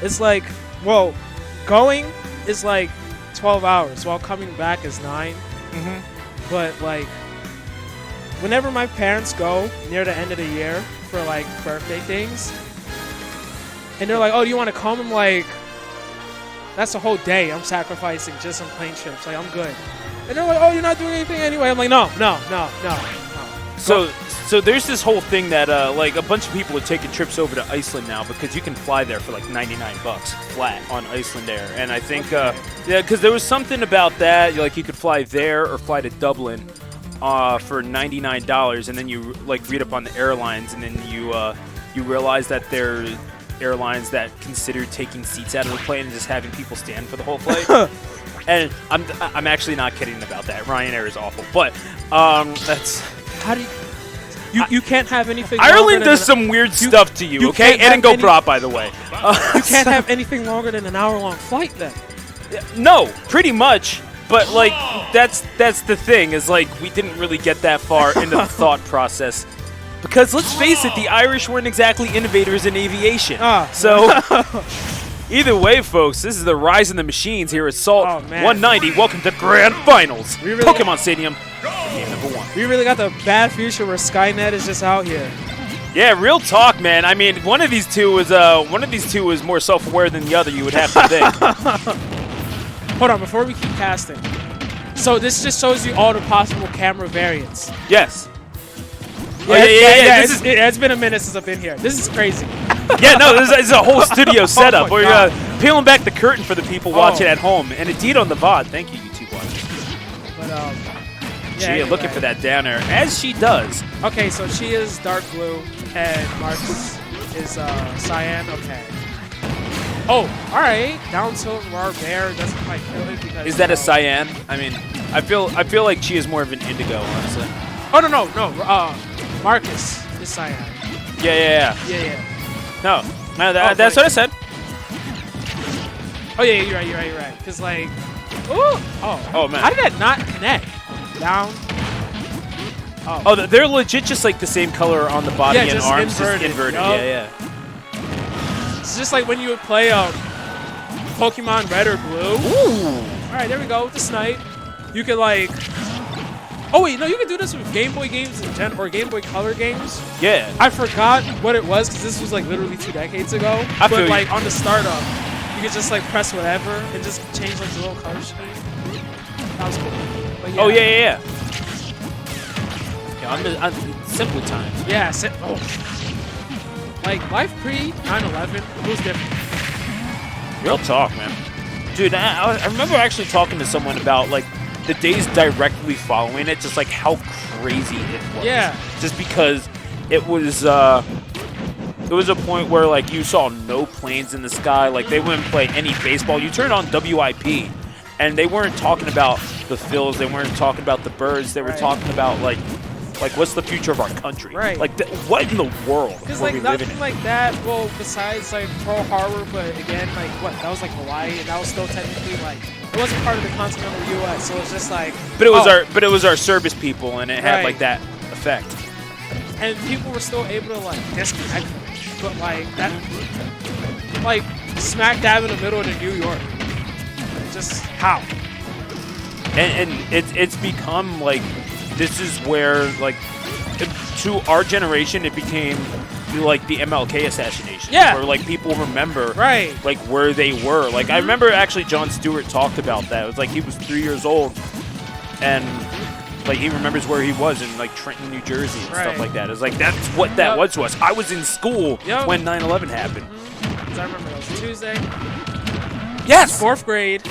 It's like, well, going is like 12 hours, while coming back is 9. But like, whenever my parents go near the end of the year for like birthday things, and they're like, "Oh, do you want to come?" I'm like, "That's a whole day I'm sacrificing just on plane trips. Like, I'm good." And they're like, "Oh, you're not doing anything anyway." I'm like, "No." So there's this whole thing that like a bunch of people are taking trips over to Iceland now because you can fly there for like $99 flat on Iceland Air, and I think yeah, because there was something about that, like you could fly there or fly to Dublin for $99, and then you like read up on the airlines, and then you realize that they're airlines that consider taking seats out of the plane and just having people stand for the whole flight. And I'm actually not kidding about that. Ryanair is awful, but that's how do you can't have anything. Ireland does some weird stuff to you, okay? And go prop, by the way. You can't have anything longer than an hour-long flight, then. No, pretty much. But like that's the thing, is like we didn't really get that far into the thought process. Because let's face it, the Irish weren't exactly innovators in aviation. So, either way, folks, this is the Rise of the Machines here at Salt 190. Welcome to Grand Finals. Pokemon Stadium, game number 1. We really got the bad future where Skynet is just out here. Yeah, real talk, man. I mean, one of these two is more self-aware than the other, you would have to think. Hold on, before we keep casting. So this just shows you all the possible camera variants. Yes. Yeah. It's been a minute since I've been here. This is crazy. Yeah, no, this is a whole studio setup. We're peeling back the curtain for the people watching at home, and indeed on the VOD. Thank you, YouTube watchers. But Chia looking for that down air, as she does. Okay, so she is dark blue, and Marcus is cyan. Okay. Oh, all right. Down tilt ROB Wario doesn't quite kill it because. Is that a cyan? I mean, I feel like she is more of an indigo, honestly. Oh no. Marcus is cyan. Yeah. No, that's what I said. Oh yeah, you're right. Cause like, oh man, how did that not connect? Down. Oh, they're legit just like the same color on the body and arms, just inverted. Yeah. It's just like when you would play Pokemon Red or Blue. Ooh. All right, there we go. With the snipe, you could like. Oh wait, no, you can do this with Game Boy games or Game Boy Color games. Yeah. I forgot what it was because this was like literally 2 decades ago. But like on the startup, you could just like press whatever and just change like the little color scheme. That was cool. But, yeah. Oh yeah. On simpler times. Yeah. Like life pre 9/11, it was different. Real talk, man. Dude, I remember actually talking to someone about like the days directly following it, just like how crazy it was. Yeah. Just because it was a point where like you saw no planes in the sky, like they wouldn't play any baseball. You turned on WIP, and they weren't talking about the fills, they weren't talking about the birds, they were talking about like what's the future of our country? Right. Like what in the world? Because like nothing like that. Well, besides like Pearl Harbor, but again, like what? That was like Hawaii, and that was still technically like. It wasn't part of the continental U.S., so it was just like. But it was our service people, and it had like that effect. And people were still able to like disconnect from it, but like that, like smack dab in the middle of New York. Just how? And it's become like this is where like to our generation it became like the MLK assassination. Yeah. Where like people remember like where they were. Like I remember actually Jon Stewart talked about that. It was like he was 3 years old and like he remembers where he was in like Trenton, New Jersey and stuff like that. It was like that's what that was to us. I was in school when 9/11 happened. Because I remember it was Tuesday. Yes. 4th grade.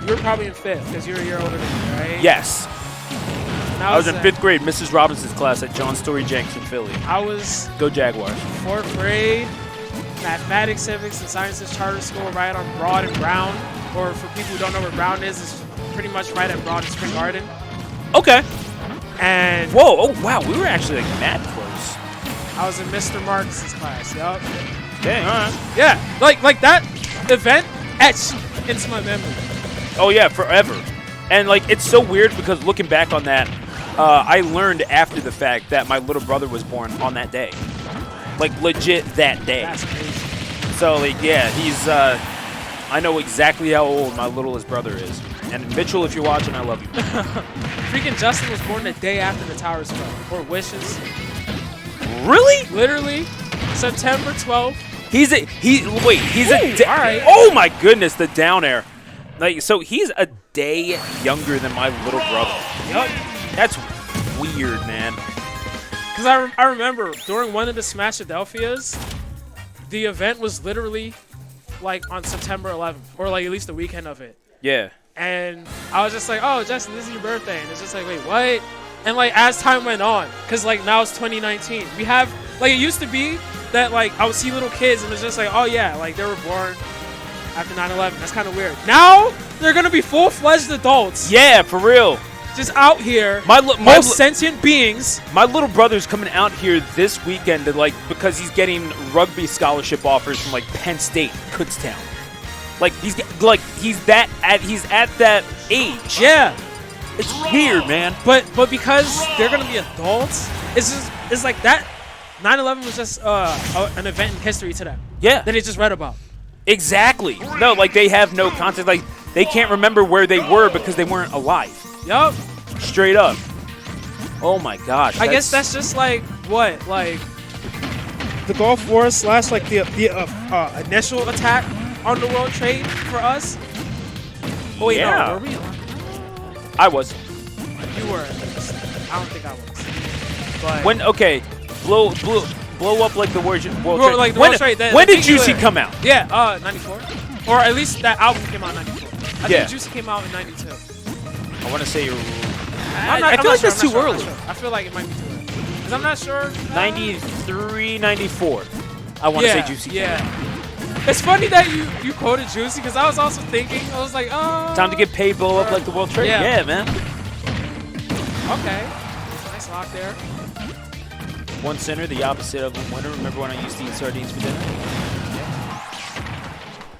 You were probably in 5th because you're a year older than me, right? Yes. I was in 5th grade, Mrs. Robinson's class at John Story Jenks in Philly. I was Go Jaguars. 4th grade, mathematics, civics, and sciences charter school right on Broad and Brown. Or for people who don't know where Brown is, it's pretty much right at Broad and Spring Garden. Okay. And whoa, oh wow, we were actually like mad close. I was in Mr. Marcus's class. Yup. Dang, all right. Yeah, like that event etched into my memory. Oh yeah, forever. And like it's so weird because looking back on that, I learned after the fact that my little brother was born on that day. Like legit that day. That's crazy. So, like, yeah, he's, I know exactly how old my littlest brother is. And Mitchell, if you're watching, I love you. Freaking Justin was born the day after the towers fell. Or wishes. Really? Literally, September 12th. He's a all right. Oh my goodness, the down air. Like, so he's a day younger than my little brother. Yup. That's weird, man. Because I remember during one of the Smashadelphias, the event was literally like on September 11th, or like at least the weekend of it. Yeah. And I was just like, oh, Justin, this is your birthday. And it's just like, wait, what? And like as time went on, because like now it's 2019, we have, like it used to be that like I would see little kids and it's just like, oh yeah, like they were born after 9/11. That's kind of weird. Now they're going to be full-fledged adults. Yeah, for real. Just out here, most sentient beings. My little brother's coming out here this weekend to, like, because he's getting rugby scholarship offers from like Penn State, Kutztown. Like he's at that age. Yeah, it's weird, man. But because they're gonna be adults, it's like that. 9/11 was just an event in history to them. Yeah, that they just read about. Exactly. No, like they have no context. Like they can't remember where they were because they weren't alive. Yup. Straight up. Oh my gosh. I guess that's just like what, like the Gulf War / like the initial attack on the World Trade for us. Oh wait, yeah. no, were we? I was. You were. I don't think I was. But when blow up like the World Trade. Like the World Trade. When did Juicy come out? Yeah, 94, or at least that album came out in 94. I think Juicy came out in 92. I want to say you're. I feel like that's too early. I feel like it might be too early. Because I'm not sure. 93, 94. I want to say Juicy. Yeah. It's funny that you quoted Juicy because I was also thinking, I was like, time to get paid, blow up like the World Trade. Yeah, man. Okay. Nice lock there. One center, the opposite of a winner. Remember when I used to eat sardines for dinner?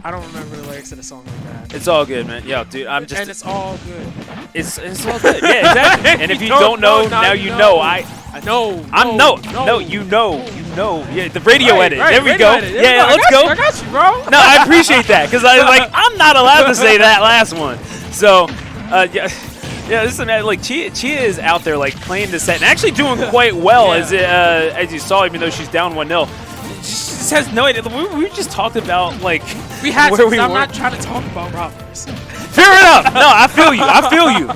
I don't remember the lyrics of the song like that. It's all good, man. Yo, dude, I'm just. And it's all good. It's all good. Yeah, exactly. And if you don't know, now you know. You know. Yeah, the radio edit. There we go. Yeah, let's go. I got you, bro. No, I appreciate that because I'm not allowed to say that last one. So, yeah, listen, like Chia is out there like playing the set and actually doing quite well as you saw, even though she's down 1-0. She just has no idea. We just talked about like we had where to. I'm not trying to talk about robbers. Fair enough. No, I feel you.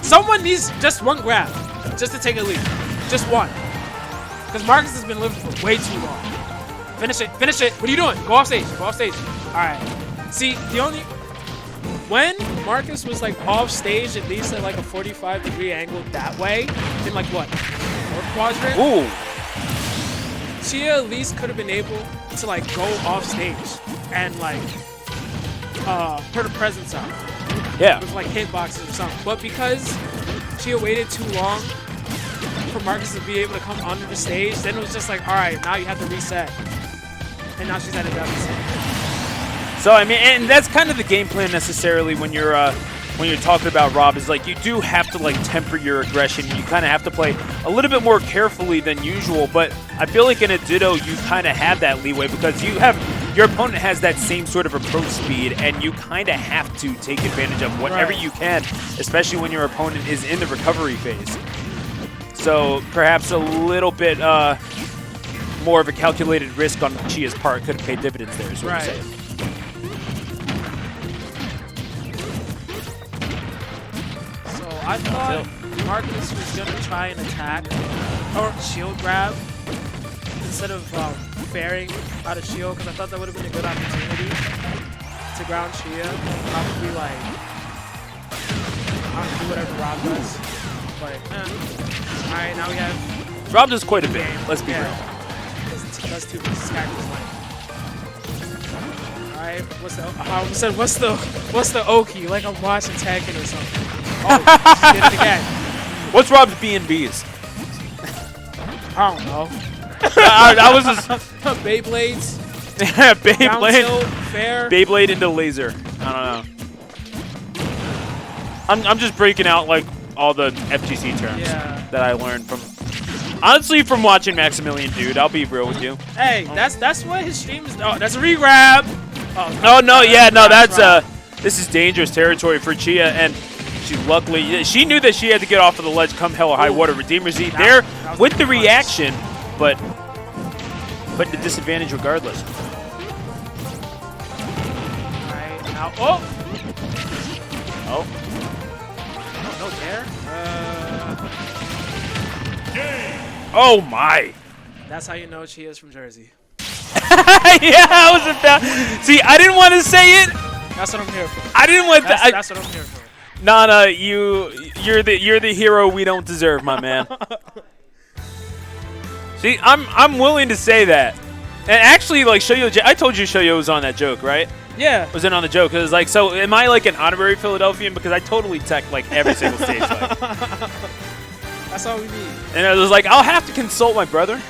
Someone needs just one grab, just to take a lead, just one. Because Marcus has been living for way too long. Finish it. What are you doing? Go off stage. All right. See, when Marcus was like off stage, at least at like a 45-degree angle that way, in like what, 4th quadrant? Ooh. Chia at least could have been able to like go off stage and like put her presence out. Yeah. With like hitboxes or something. But because Chia waited too long for Marcus to be able to come onto the stage, then it was just like, all right, now you have to reset. And now she's at a deficit. So I mean, and that's kind of the game plan necessarily when you're talking about Rob, is like you do have to like temper your aggression. You kind of have to play a little bit more carefully than usual. But I feel like in a Ditto, you kind of have that leeway because your opponent has that same sort of approach speed, and you kind of have to take advantage of whatever you can, especially when your opponent is in the recovery phase. So perhaps a little bit more of a calculated risk on Chia's part could have paid dividends there, is what I'm saying. I thought Marcus was going to try and attack or shield grab instead of faring out of shield, because I thought that would have been a good opportunity to ground Chia. Probably like, I don't do whatever Rob does. But, alright, now we have... Rob does quite a bit, let's be real. That's too much Skaggs like. Alright, what's the Oki? Like I'm watching Tekken or something. Oh, she did it again. What's Rob's B&Bs? I don't know. I was just Beyblades. Yeah, Beyblade. Fair. Beyblade into laser. I don't know. I'm just breaking out like all the FGC terms that I learned from. Honestly, from watching Maximilian, dude, I'll be real with you. Hey, that's what his stream is. Oh, that's a re-grab. Oh no, yeah, no, that's this is dangerous territory for Chia, and she luckily knew that she had to get off of the ledge come hell or high water. Redeemer Z there with the reaction, but the disadvantage regardless. Alright, now oh! No dare. Oh my! That's how you know she is from Jersey. Yeah, I was about. See, I didn't want to say it. That's what I'm here for. I didn't want that. That's what I'm here for. Nana, you're the hero we don't deserve, my man. See, I'm willing to say that. And actually, like Shoyo, I told you Shoyo was on that joke, right? Yeah. Was in on the joke. It was like, so am I like an honorary Philadelphian because I totally tech like every single stage like. That's all we need. And I was like, I'll have to consult my brother.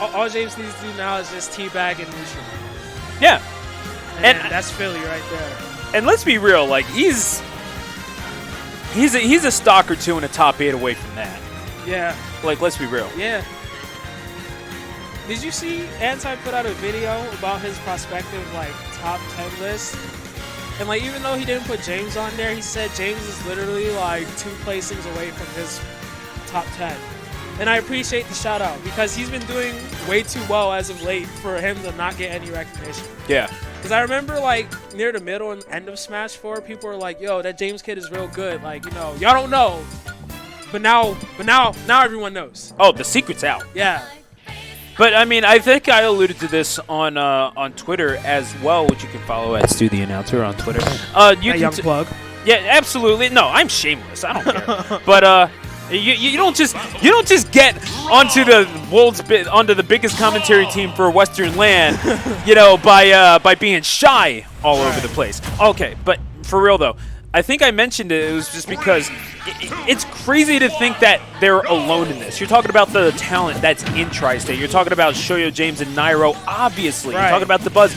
All James needs to do now is just teabag and neutral. Yeah. And that's Philly right there. And let's be real, like he's a stock or two in a top 8 away from that. Yeah. Like, let's be real. Yeah. Did you see Anti put out a video about his prospective like top 10 list? And like even though he didn't put James on there, he said James is literally like 2 placings away from his top 10. And I appreciate the shout out because he's been doing way too well as of late for him to not get any recognition. Yeah. Because I remember like near the middle and end of Smash 4, people were like, yo, that James kid is real good. Like, you know, y'all don't know. But now everyone knows. Oh, the secret's out. Yeah. But I mean, I think I alluded to this on Twitter as well, which you can follow at Stu the Announcer on Twitter. You can young plug. Yeah, absolutely. No, I'm shameless. I don't care. But you don't just get onto the biggest commentary team for Western land, you know, by being shy all over the place. Okay, but for real though, I think I mentioned it. It was just because it's crazy to think that they're alone in this. You're talking about the talent that's in Tri-State. You're talking about Shoyo James and Nairo, obviously. Right. You're talking about the buzz.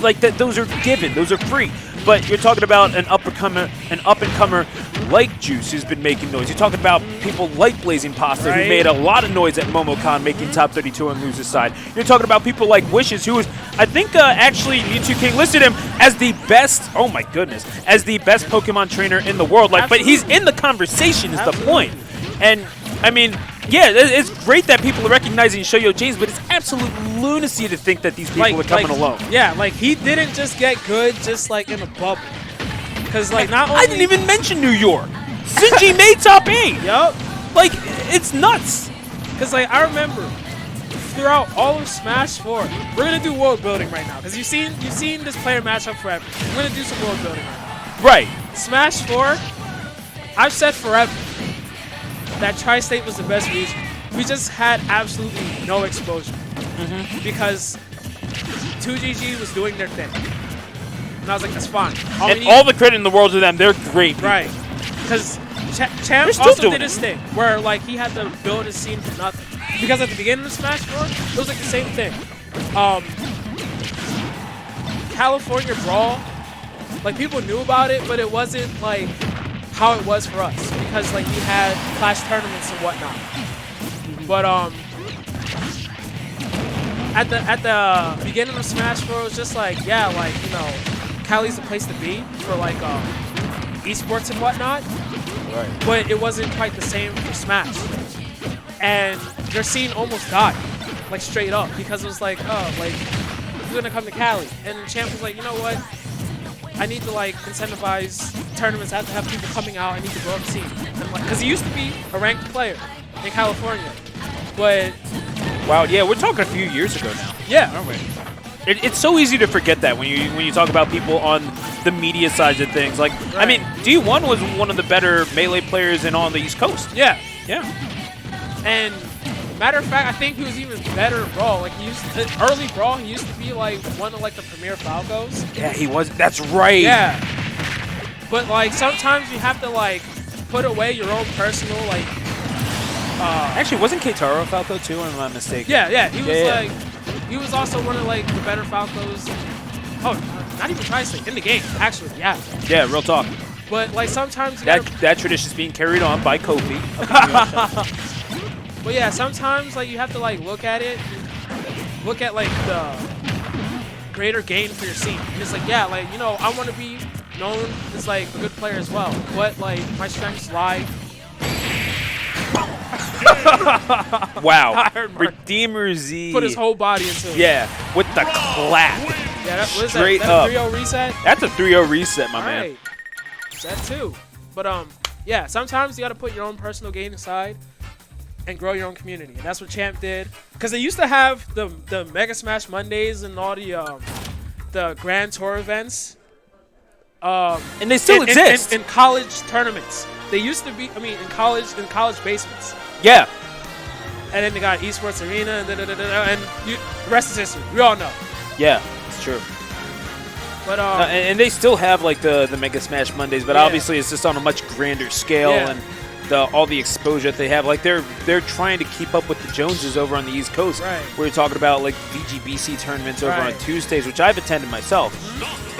Like that, those are given. Those are free. But you're talking about an up-and-comer like Juice who's been making noise. You're talking about people like Blazing Pasta who made a lot of noise at MomoCon making top 32 on loser's side. You're talking about people like Wishes who is, I think actually Mewtwo King listed him as the best, oh my goodness, as the best Pokemon trainer in the world. Like, but he's in the conversation is the point. And I mean, yeah, it's great that people are recognizing Shoyo James, but it's absolute lunacy to think that these people are coming alone. Yeah, like he didn't just get good just like in a bubble. Because like not only I didn't even mention New York. Sinji made top 8. Yup. Like it's nuts. Because like I remember throughout all of Smash 4, we're gonna do world building right now. Because you've seen this player matchup forever. We're gonna do some world building right now. Right. Smash 4, I've said forever that Tri-State was the best region. We just had absolutely no exposure. Because 2GG was doing their thing. And I was like, that's fine. All the credit in the world to them. They're great people. Right. Because Champ also did his thing, where like he had to build his scene from nothing. Because at the beginning of Smash 4, it was like the same thing. California Brawl, like people knew about it, but it wasn't like how it was for us. Because like we had Clash tournaments and whatnot. But at the beginning of Smash 4, it was just like, yeah, like, you know, Cali's the place to be for like esports and whatnot. Right. But it wasn't quite the same for Smash. And their scene almost died, like straight up, because it was like, oh, like, you're gonna come to Cali. And Champ was like, you know what? I need to like incentivize tournaments. I have to have people coming out. I need to grow up the scene. Because he used to be a ranked player in California. But wow, yeah, we're talking a few years ago now. Yeah. Aren't we? It's so easy to forget that when you talk about people on the media side of things. Like, right. I mean, D1 was one of the better Melee players on the East Coast. Yeah. Yeah. And matter of fact, I think he was even better in Brawl. Like early Brawl, he used to be like one of like the premier Falcos. Yeah, he was. That's right. Yeah. But like sometimes you have to like put away your own personal like. Actually, wasn't Keitaro a Falco too? Or am I mistaken? Yeah. He was like. He was also one of like the better Falcos. Oh, not even Tri-State in the game, actually. Yeah. Yeah, real talk. But like sometimes you that tradition is being carried on by Kofi. But yeah, sometimes like you have to like look at like the greater gain for your scene. And it's like, yeah, like, you know, I want to be known as like a good player as well, but like my strengths lie. Wow. Redeemer Z put his whole body into it. Yeah, with the clap. Yeah, what is straight that? up. That a 3-0 reset? That's a 3-0 reset, my man. Right. That too. But yeah, sometimes you got to put your own personal gain aside and grow your own community, and that's what Champ did. Because they used to have the Mega Smash Mondays and all the Grand Tour events. And they still exist in college tournaments. They used to be, I mean, in college basements. Yeah. And then they got esports arena and the rest is history. We all know. Yeah, it's true. But and they still have like the Mega Smash Mondays, but obviously it's just on a much grander scale and all the exposure that they have. Like they're trying to keep up with the Joneses over on the East Coast. Right. We're talking about like VGBC tournaments over on Tuesdays, which I've attended myself,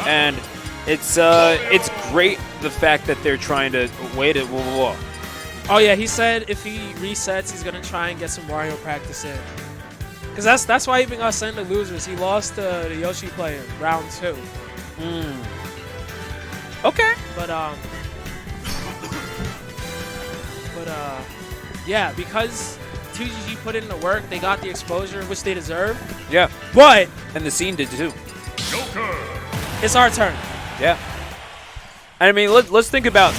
and it's great the fact that they're trying to wait it. Whoa. Oh yeah, he said if he resets, he's gonna try and get some Wario practice in. Cause that's why he even got sent to losers. He lost to the Yoshi player round 2. Okay. But yeah, because 2GG put in the work, they got the exposure which they deserve. Yeah. But and the scene did too. It's our turn. Yeah. I mean, let's think about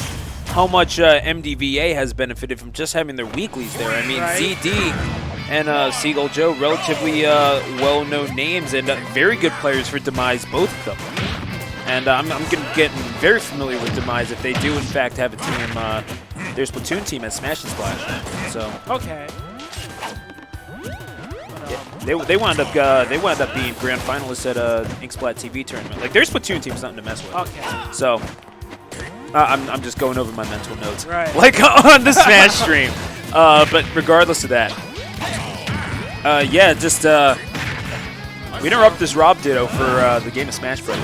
how much MDVA has benefited from just having their weeklies there. I mean, ZD and Seagull Joe, relatively well-known names and very good players for Demise, both of them. And I'm getting very familiar with Demise if they do, in fact, have a team, their Splatoon team at Smash and Splash. So okay. Yeah, they wound up being grand finalists at Inksplat TV tournament. Like their Splatoon team's something to mess with. Okay. So I'm just going over my mental notes, like on the Smash stream. But regardless of that, yeah, just we interrupt this Rob Ditto for the game of Smash Bros.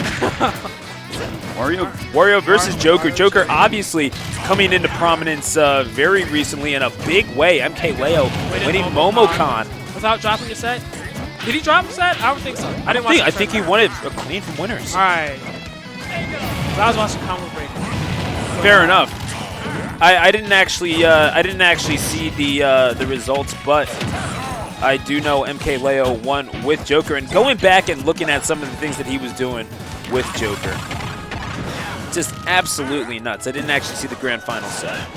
Wario versus Joker. Joker obviously coming into prominence very recently in a big way. MK Leo winning Momocon. Without dropping a set? Did he drop a set? I don't think so. I didn't watch I think he won it clean from winners. All right. I was watching Combo Break. Fair enough. I didn't actually see the results, but I do know MK Leo won with Joker. And going back and looking at some of the things that he was doing with Joker, just absolutely nuts. I didn't actually see the grand final set,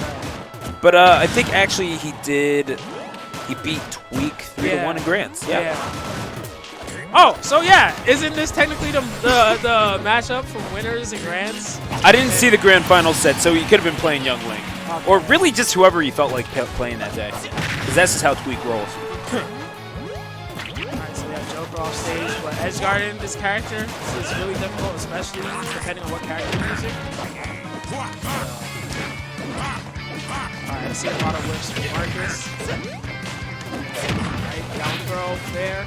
but I think actually he did. He beat Tweak 3-1 in Grands. Yeah. Oh, so yeah, isn't this technically the matchup from winners and Grands? I didn't see the grand final set, so he could have been playing Young Link, or really just whoever he felt like playing that day, because that's just how Tweak rolls. Alright, so yeah, Joker off stage, but Edgeguarding this character is really difficult, especially depending on what character you're using. Alright, I see a lot of whips from Marcus. Alright, down throw, fair.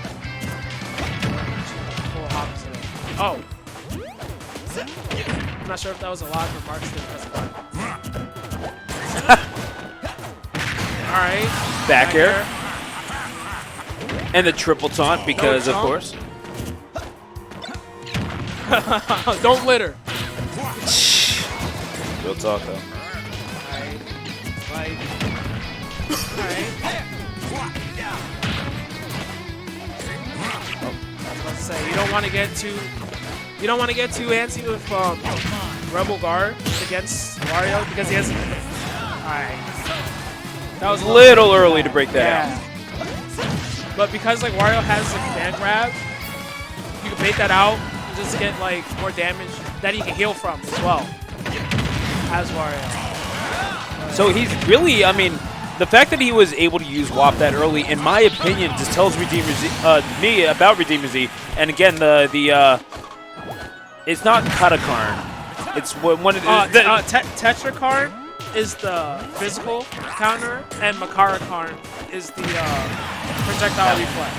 Full opposite. Oh! I'm not sure if that was a lot, but Marcus didn't press the button. Alright. Back air. And the triple taunt because, of course. Don't litter. Real talk, though. Alright. Like. Alright. I was about to say, you don't want to get too antsy with Rebel Guard against Wario because he has. Alright. That was a little early to break that out. But because like Wario has the command grab, you can bait that out and just get like more damage that he can heal from as well as Wario. So he's really, I mean, the fact that he was able to use WAP that early, in my opinion, just tells me about Redeemer Z. And again, it's not Katakarn. It's one of the Tetrakarn is the physical counter, and Makarakarn is the projectile replay.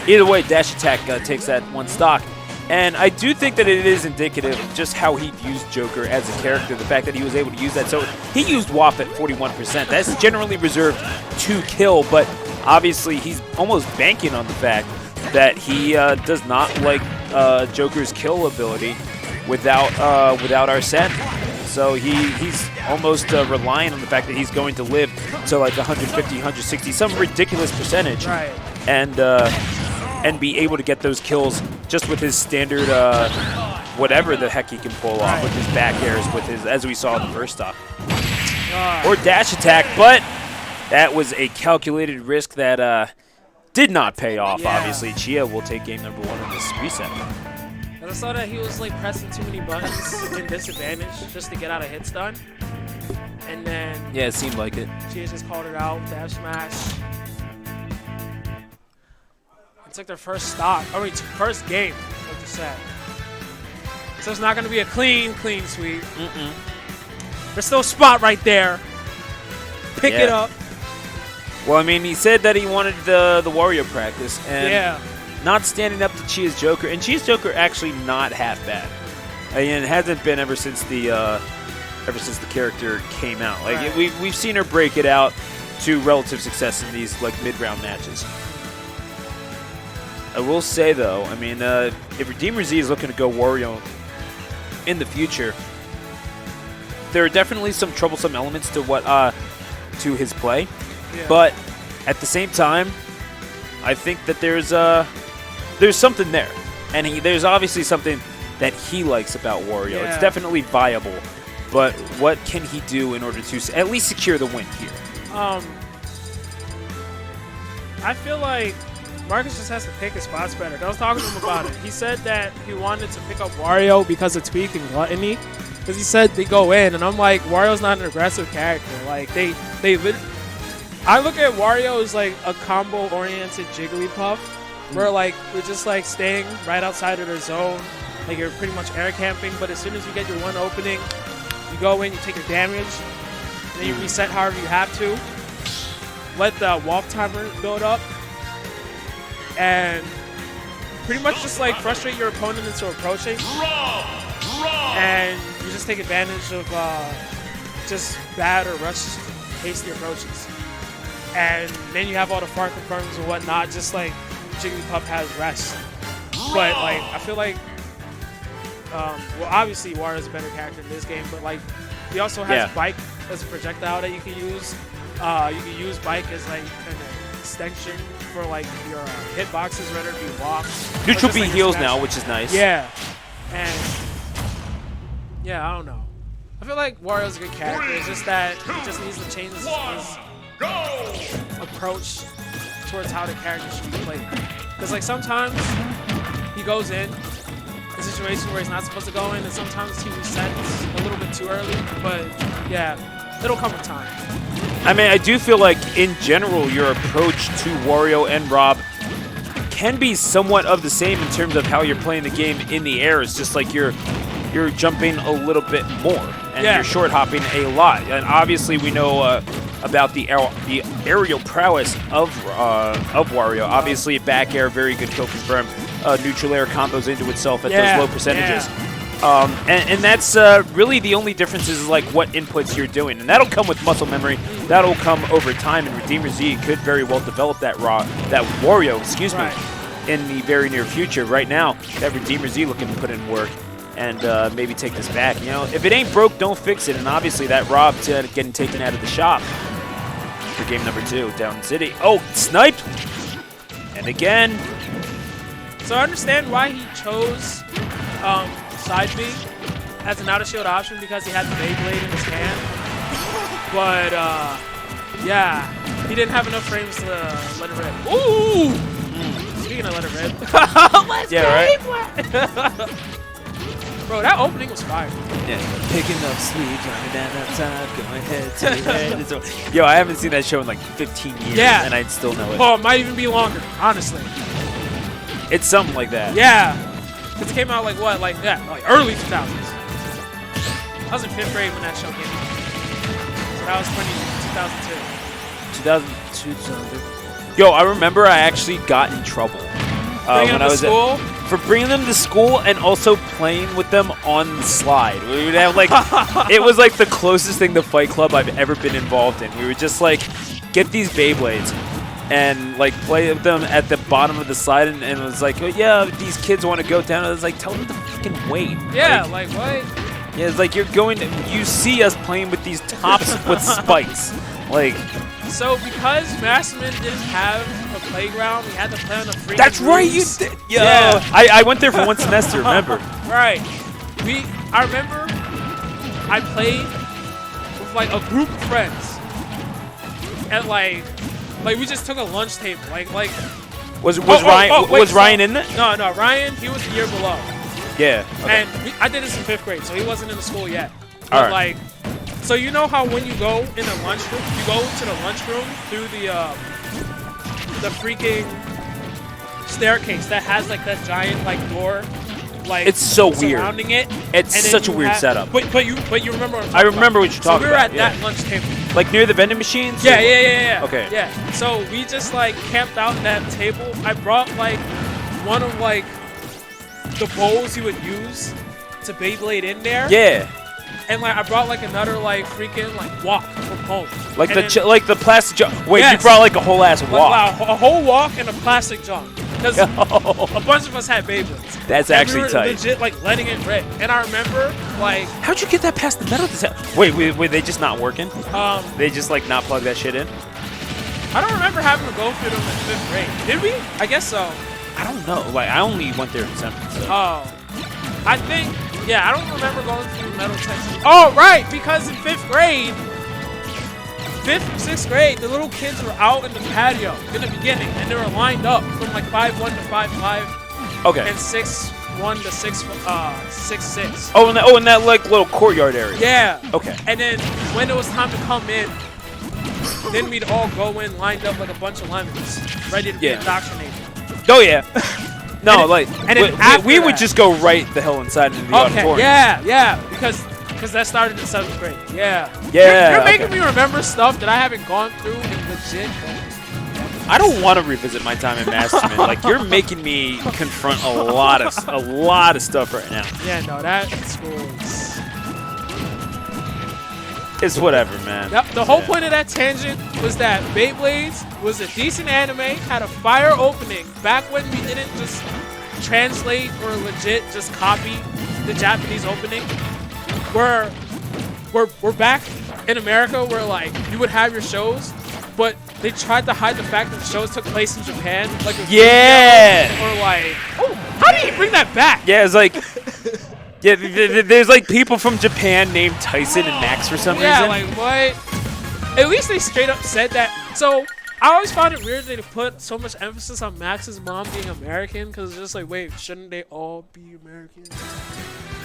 Either way, dash attack takes that one stock. And I do think that it is indicative of just how he views Joker as a character, the fact that he was able to use that. So he used WAP at 41%. That's generally reserved to kill, but obviously he's almost banking on the fact that he does not like Joker's kill ability without Arsene. So he's almost relying on the fact that he's going to live to like 150, 160, some ridiculous percentage. Right. And be able to get those kills just with his standard whatever the heck he can pull off with his back airs, with his, as we saw in the first stock. Or dash attack, but that was a calculated risk that did not pay off, obviously. Chia will take game number 1 on this reset. I saw that he was like pressing too many buttons in disadvantage just to get out of hit stun. And then it seemed like it. Chia just called it out, dash smash. It's like their first stock, first game, like you said. So it's not going to be a clean sweep. There's still a spot right there. Pick it up. Well, I mean, he said that he wanted the Wario practice, and not standing up to Chia's Joker. And Chia's Joker actually not half bad. I mean, it hasn't been ever since the character came out. Like we've seen her break it out to relative success in these like mid-round matches. I will say, though, I mean, if Redeemer Z is looking to go Wario in the future, there are definitely some troublesome elements to to his play. But at the same time, I think that there's something there, and there's obviously something that he likes about Wario. It's definitely viable, but what can he do in order to at least secure the win here? I feel like Marcus just has to pick his spots better. I was talking to him about it. He said that he wanted to pick up Wario because of Tweak and Gluttony. Because he said they go in, and I'm like, Wario's not an aggressive character. Like, I look at Wario as like a combo-oriented Jigglypuff, where like we're just like staying right outside of their zone. Like you're pretty much air camping, but as soon as you get your one opening, you go in, you take your damage, and then you reset however you have to. Let the walk timer build up. And pretty much just like frustrate your opponent into approaching, and you just take advantage of just bad or rushed, hasty approaches. And then you have all the far confirms and whatnot, just like Jigglypuff has rest. But like I feel like, well, obviously Wario's a better character in this game, but like he also has Bike as a projectile that you can use. You can use Bike as like an extension for like your hitboxes, whether it be walks. Neutral B like heals now, which is nice. Yeah, and I don't know. I feel like Wario's a good character. It's just that he just needs to change his approach towards how the character should be played. Because like sometimes he goes in a situation where he's not supposed to go in, and sometimes he resets a little bit too early. But yeah, it'll come with time. I mean, I do feel like, in general, your approach to Wario and Rob can be somewhat of the same in terms of how you're playing the game in the air. It's just like you're jumping a little bit more, and you're short hopping a lot. And obviously, we know about the aerial prowess of Wario. Obviously, back air, very good kill confirm. Neutral air combos into itself at those low percentages. And that's really the only difference is like what inputs you're doing. And that'll come with muscle memory. That'll come over time. And Redeemer Z could very well develop that Wario, in the very near future. Right now, that Redeemer Z looking to put in work and maybe take this back. You know, if it ain't broke, don't fix it. And obviously that Rob getting taken out of the shop for game number 2, Down City. Oh, sniped! And again. So I understand why he chose side B as an out-of-shield option, because he had the Beyblade in his hand. But, yeah, he didn't have enough frames to let it rip. Ooh! Speaking of let it rip. Let's right? Bro, that opening was fire. Yeah. Picking up sleep, driving down outside, going head to head. Yo, I haven't seen that show in like 15 years, and I still know it. Oh, it might even be longer, honestly. It's something like that. Yeah. Because it came out like what? Like early 2000s. I was in 5th grade when that show came out. So that was 2002. 2002. Yo, I remember I actually got in trouble. When I was at school? for bringing them to school and also playing with them on the slide. We would have like, it was like the closest thing to Fight Club I've ever been involved in. We would just like get these Beyblades and like play with them at the bottom of the slide, and it was like, oh, yeah, these kids want to go down. I was like, tell them to fucking wait. Yeah, like what? Yeah, it's like you're going to, you see us playing with these tops with spikes. Like, so because Masterman didn't have a playground, we had to play on the freaking that's right, you roofs. did. Yo, Yeah. I went there for one semester, remember? Right. I remember I played with like a group of friends. And like we just took a lunch table. Like Was Ryan in that? No, Ryan, he was the year below. Yeah. Okay. And I did this in 5th grade, so he wasn't in the school yet. But All right. like, so you know how when you go in the lunchroom, you go to the lunchroom through the freaking staircase that has like that giant like door, like it's so weird. surrounding it. It's such a weird setup. But you remember? What I remember what you're talking about. So we were at about. that lunch table. Like near the vending machines? Yeah. Okay. Yeah. So we just like camped out in that table. I brought like one of like the bowls you would use to Beyblade in there. Yeah. And like I brought like another like freaking like walk from home. Like and like the plastic jar. Wait, Yes. you brought like a whole ass walk. Like, a whole walk and a plastic jar. Because a bunch of us had Beyblades. That's and actually we were tight. legit like letting it rip. And I remember like How'd you get that past the metal detector? Wait, they just not working? They just like not plug that shit in? I don't remember having to go through them in 5th grade. Did we? I guess so. I don't know. Like I only went there in 7th. So. Oh. I think, yeah, I don't remember going through metal detectors. Oh, right, because in 5th grade, 5th, 6th grade, the little kids were out in the patio in the beginning, and they were lined up from like 5'1" to 5'5". Okay. And 6'1" to 6'6". Oh, in that like little courtyard area. Yeah. Okay. And then when it was time to come in, then we'd all go in lined up like a bunch of lemons, ready to be indoctrinated. Oh yeah. No, and then we would just go right the hell inside into the auditorium. Yeah, because that started in 7th grade. Yeah. Yeah. You're making me remember stuff that I haven't gone through in legit. I don't want to revisit my time in Masterman. Like you're making me confront a lot of stuff right now. Yeah, no, that school is. It's whatever, man. Yep, the whole point of that tangent was that Beyblades was a decent anime, had a fire opening back when we didn't just translate or legit just copy the Japanese opening. We're back in America where like you would have your shows, but they tried to hide the fact that the shows took place in Japan. Like or like, oh, how do you bring that back? Yeah, it's like. Yeah, there's like people from Japan named Tyson and Max for some reason. Yeah, like what? At least they straight up said that. So I always found it weird they put so much emphasis on Max's mom being American, because it's just like, wait, shouldn't they all be American?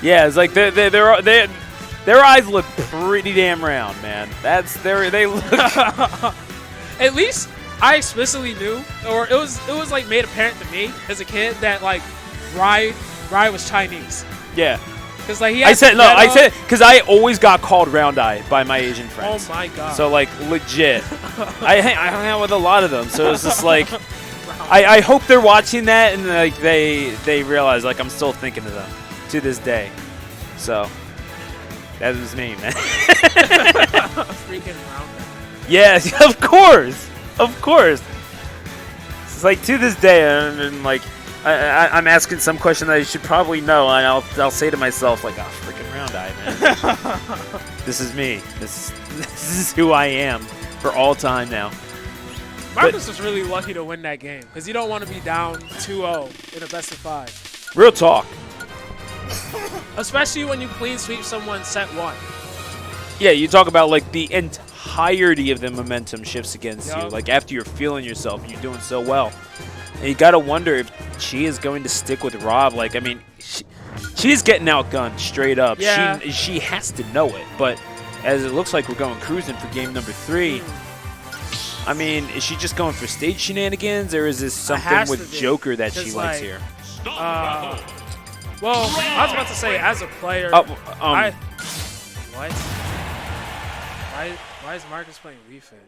Yeah, it's like their eyes look pretty damn round, man. They look. At least I explicitly knew, or it was like made apparent to me as a kid that like Rai was Chinese. Yeah. Cause like I said because I always got called round eye by my Asian friends. Oh my god. So like legit, I hung out with a lot of them. So it's just like, I hope they're watching that and like they realize like I'm still thinking of them to this day. So that was me, man. Freaking round eye. Yes, of course. It's like to this day, and like. I'm asking some question that I should probably know, and I'll say to myself like, "Oh, freaking round eye, man! This is me. This is who I am for all time now." Marcus was really lucky to win that game because you don't want to be down 2-0 in a best of 5. Real talk. Especially when you clean sweep someone set 1. Yeah, you talk about like the entirety of the momentum shifts against you. Like after you're feeling yourself, you're doing so well. And you gotta wonder if Chia is going to stick with Rob. Like, I mean, she's getting outgunned straight up. Yeah. She has to know it. But as it looks like we're going cruising for game number 3, I mean, is she just going for stage shenanigans, or is this something with Joker that she likes here? Well, I was about to say, as a player, what? Why is Marcus playing Wii Fit?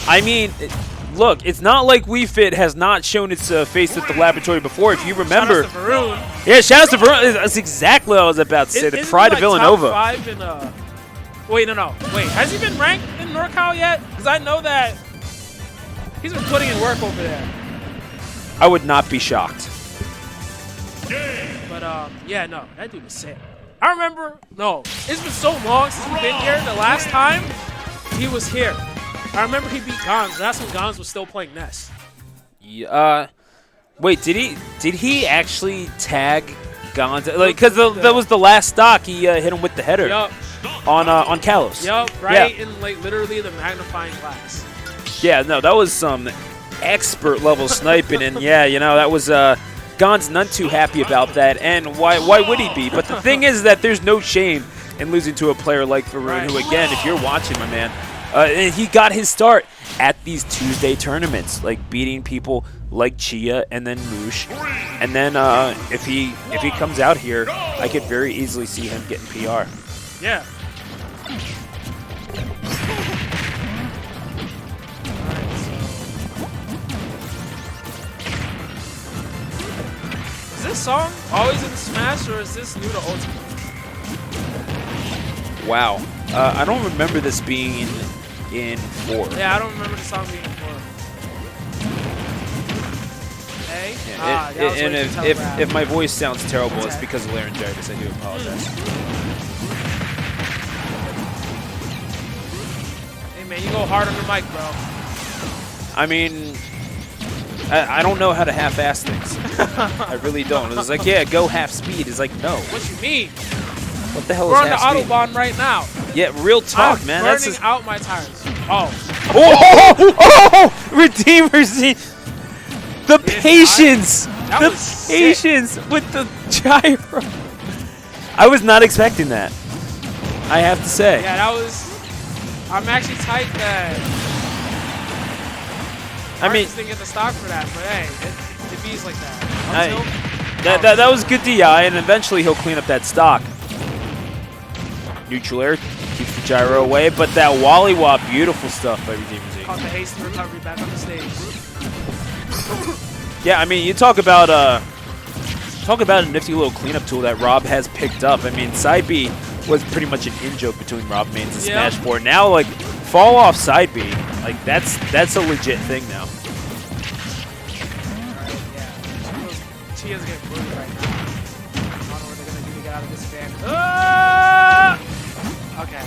I mean, look, it's not like Wii Fit has not shown its face at the laboratory before. If you remember, yeah, shout out to Varun. That's exactly what I was about to say. The pride of Villanova. Top 5 in, wait, no. Wait, has he been ranked in NorCal yet? Because I know that he's been putting in work over there. I would not be shocked. But yeah, no, that dude is sick. I remember. No, it's been so long since we've been here. The last time he was here, I remember he beat Gons. That's when Gons was still playing Ness. Yeah. Wait, did he actually tag Gons? Like, because that was the last stock. He hit him with the header. Yup. On Kalos. Yup. Right in like literally the magnifying glass. Yeah. No, that was some expert level sniping, and yeah, you know that was Gon's none too happy about that, and why would he be? But the thing is that there's no shame in losing to a player like Varun, who again, if you're watching, my man, he got his start at these Tuesday tournaments, like beating people like Chia and then Moosh, and then if he comes out here, I could very easily see him getting PR. Yeah. Is this song always in Smash, or is this new to Ultimate? Wow. I don't remember this being in 4. Yeah, I don't remember the song being in 4. Hey? Yeah, and if my voice sounds terrible, it's because of laryngitis. I do apologize. Hey, man, you go hard on the mic, bro. I mean, I don't know how to half-ass things. I really don't. It's like, yeah, go half speed. It's like, no. What you mean? What the hell We're is half on the speed? Autobahn right now. Yeah, real talk, I'm man. burning out my tires. Oh. Oh! Redeemer Z! The patience! The patience with the gyro! I was not expecting that. I have to say. Yeah, that was... I'm actually tight that... I mean, didn't get the stock for that, but hey, it bees like that. That was good DI, and eventually he'll clean up that stock. Neutral air keeps the gyro away, but that Wally Wop, beautiful stuff by Redeemer Z. Caught the hasty recovery back on the stage. Yeah, I mean, you talk about a nifty little cleanup tool that Rob has picked up. I mean, side B was pretty much an in-joke between Rob mains and Smash 4. Now, like, fall off side B, like that's a legit thing now. Alright, yeah. Chia's getting booted right now. I don't know what they're gonna do to get out of this fan. Okay.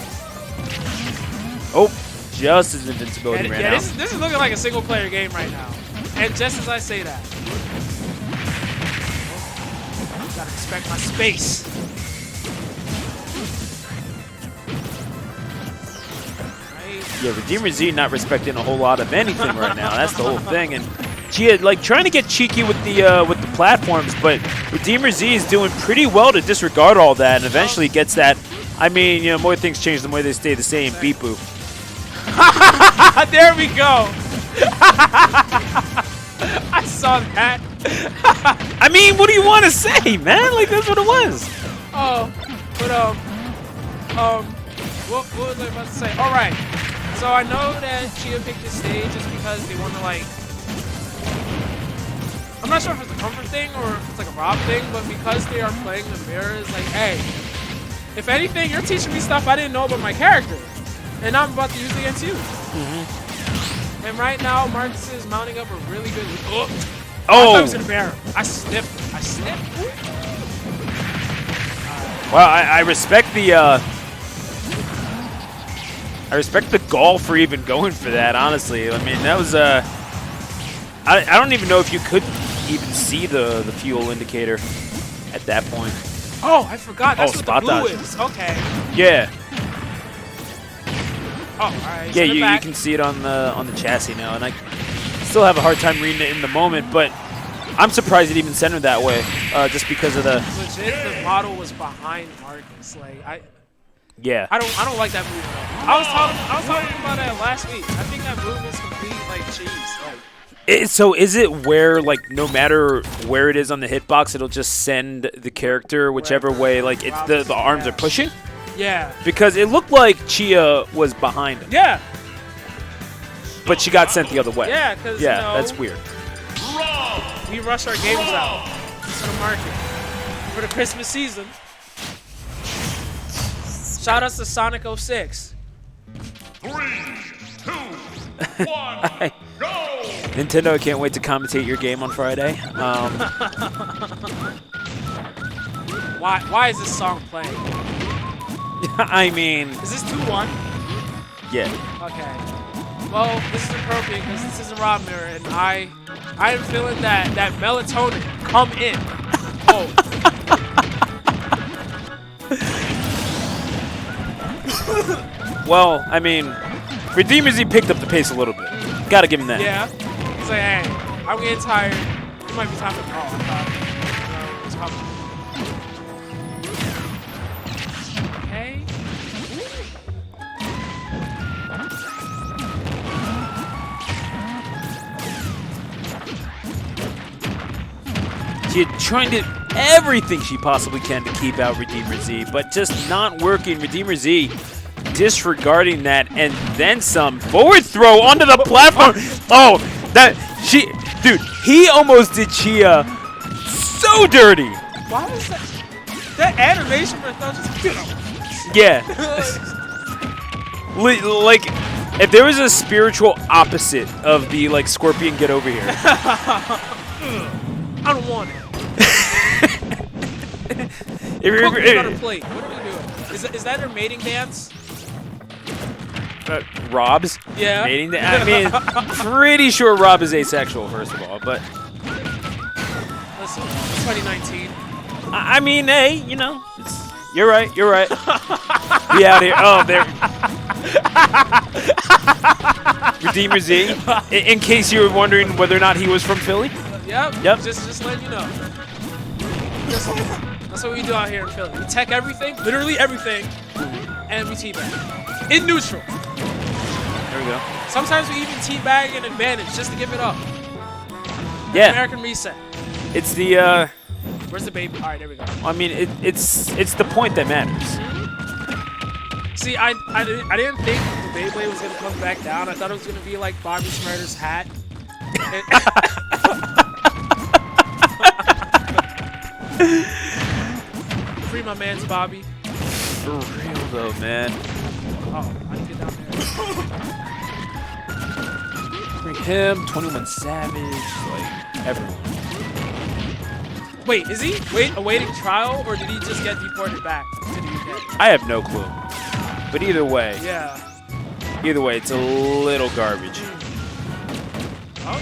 Oh, just as invincibility ran out. This is looking like a single player game right now. And just as I say that. Gotta respect my space. Yeah, Redeemer Z not respecting a whole lot of anything right now. That's the whole thing. And Chia like trying to get cheeky with the platforms, but Redeemer Z is doing pretty well to disregard all that, and eventually gets that. I mean, you know, more things change, the more they stay the same. Beep boop. There we go. I saw that. I mean, what do you want to say, man? Like, that's what it was. Oh, but what was I about to say? All right. So I know that Chia picked this stage just because they want to, like, I'm not sure if it's a comfort thing or if it's like a Rob thing, but because they are playing the mirror, it's like, hey, if anything, you're teaching me stuff I didn't know about my character, and I'm about to use it against you. And right now, Marcus is mounting up a really good. Oh! I thought it was in a bear. I sniffed. Well, I respect the. I respect the gall for even going for that, honestly. I mean, that was I don't even know if you could even see the fuel indicator at that point. Oh, I forgot. That's what the blue dodge. is. Okay. Yeah. Oh, all right. Yeah, you can see it on the chassis now, and I still have a hard time reading it in the moment, but I'm surprised it even centered that way, just because of the. Legit, the model was behind Marcus. Like Yeah. I don't like that move though. I was talking about that last week. I think that move is complete like cheese. Like. So is it where, like, no matter where it is on the hitbox, it'll just send the character whichever way, like, it's the arms are pushing? Yeah. Because it looked like Chia was behind him. Yeah. but she got sent the other way. Yeah, because that's weird. We rush our games out to the market for the Christmas season. Shout out to Sonic 06. 3, 2, 1, go! Nintendo, I can't wait to commentate your game on Friday. Why is this song playing? I mean, Is this 2-1? yeah. Okay. Well, this is appropriate because this is a ROB mirror, and I am feeling that melatonin come in. Oh. Well, I mean, Redeemers, he picked up the pace a little bit. Gotta give him that. Yeah. He's like, hey, I'm getting tired. It might be time to call. It's probably. Okay. She's trying to everything she possibly can to keep out Redeemer Z, but just not working. Redeemer Z disregarding that, and then some forward throw onto the platform. Oh, dude, he almost did Chia so dirty. Why was that? That animation for those just. Yeah. Like, if there was a spiritual opposite of the like Scorpion get over here. I don't want it. Put me on a plate. What are we doing? Is that her mating dance? Rob's Yeah. mating dance. I mean, pretty sure Rob is asexual, first of all, but Listen, it's 2019. I mean, hey, you're right. Be out here. Oh, there. Redeemer Z. In case you were wondering whether or not he was from Philly. Yep. Yep. Just letting you know. That's what we do out here in Philly. We tech everything, literally everything, and we teabag. In neutral. There we go. Sometimes we even teabag in advantage just to give it up. Yeah. American reset. It's the. Where's the baby? All right, there we go. I mean, it's the point that matters. See, I didn't think the Beyblade was gonna come back down. I thought it was gonna be like Bobby Schmurder's hat. Free my man's Bobby. For real though, man. Oh, I can get down there. Free him, 21 Savage, like everyone. Wait, is he awaiting trial, or did he just get deported back to the UK? I have no clue. But either way, Yeah. it's a little garbage. Oh,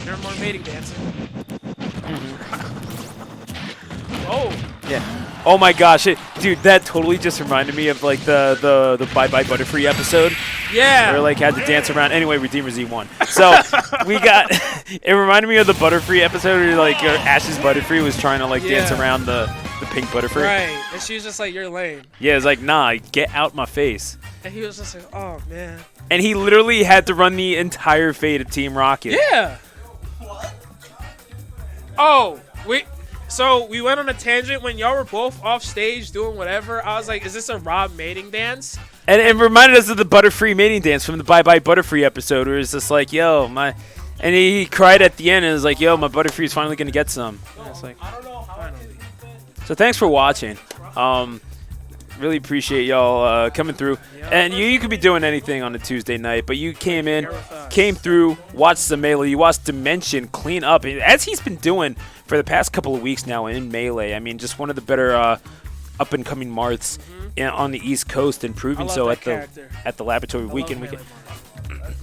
here more mating dancing. Oh. Yeah. Oh my gosh, dude, that totally just reminded me of like the Bye Bye Butterfree episode. Yeah. Where like had to dance around. Anyway, Redeemer Z won. So we got. It reminded me of the Butterfree episode where like Ash's Butterfree was trying to like dance around the pink Butterfree. Right, and she was just like, "You're lame." Yeah, it's like, nah, get out my face. And he was just like, "Oh man." And he literally had to run the entire fate of Team Rocket. Yeah. What? Oh, so we went on a tangent when y'all were both off stage doing whatever. I was like, "Is this a ROB mating dance?" And it reminded us of the Butterfree mating dance from the Bye Bye Butterfree episode, where it's just like, yo, and he cried at the end and was like, yo, my Butterfree is finally gonna get some. And it's like, I don't know how. So thanks for watching. Really appreciate y'all coming through. And you could be doing anything on a Tuesday night, but you came through, watched some Melee, you watched Dimension clean up, as he's been doing for the past couple of weeks now in Melee. I mean, just one of the better up-and-coming Marths on the East Coast, and proving so at the Laboratory Weekend.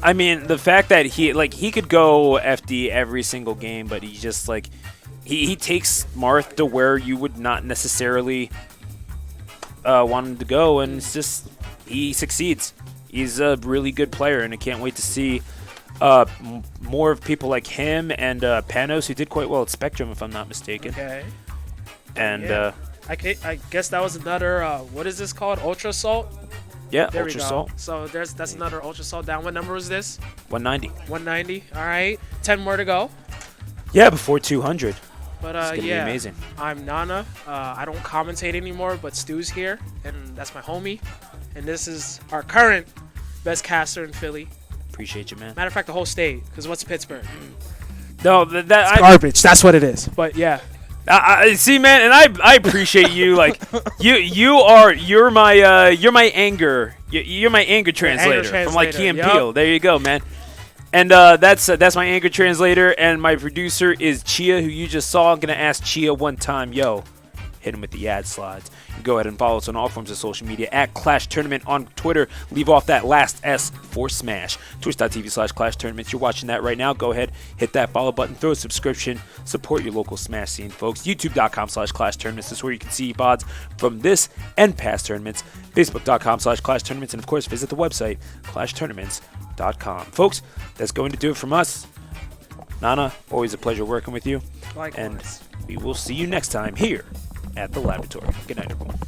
I mean, the fact that he could go FD every single game, but he just like he takes Marth to where you would not necessarily want him to go, and it's just he succeeds. He's a really good player, and I can't wait to see more of people like him and Panos, who did quite well at Spectrum, if I'm not mistaken. Okay. And I guess that was another what is this called? Ultra Salt. Yeah, there Ultra we go. Salt. So that's another Ultra Salt down. What number was this? 190. 190. All right. 10 more to go. Yeah, before 200. But it's gonna be amazing. I'm Nana. I don't commentate anymore, but Stu's here, and that's my homie. And this is our current best caster in Philly, Appreciate you, man. Matter of fact, the whole state. Because what's Pittsburgh? No, that's Garbage. That's what it is. But yeah. I see, man, and I appreciate you. Like you're my anger. You're my anger translator from like Key and Peele. There you go, man. And that's my anger translator, and my producer is Chia, who you just saw. I'm gonna ask Chia one time, yo, hit him with the ad slides. Go ahead and follow us on all forms of social media at Clash Tournament on Twitter. Leave off that last S for Smash. Twitch.tv/Clash Tournaments. You're watching that right now. Go ahead, hit that follow button, throw a subscription, support your local Smash scene, folks. YouTube.com/Clash Tournaments. This is where you can see VODs from this and past tournaments. Facebook.com/Clash Tournaments. And of course, visit the website, ClashTournaments.com. Folks, that's going to do it from us. Nana, always a pleasure working with you. Likewise. And we will see you next time here at the laboratory. Good night, everyone.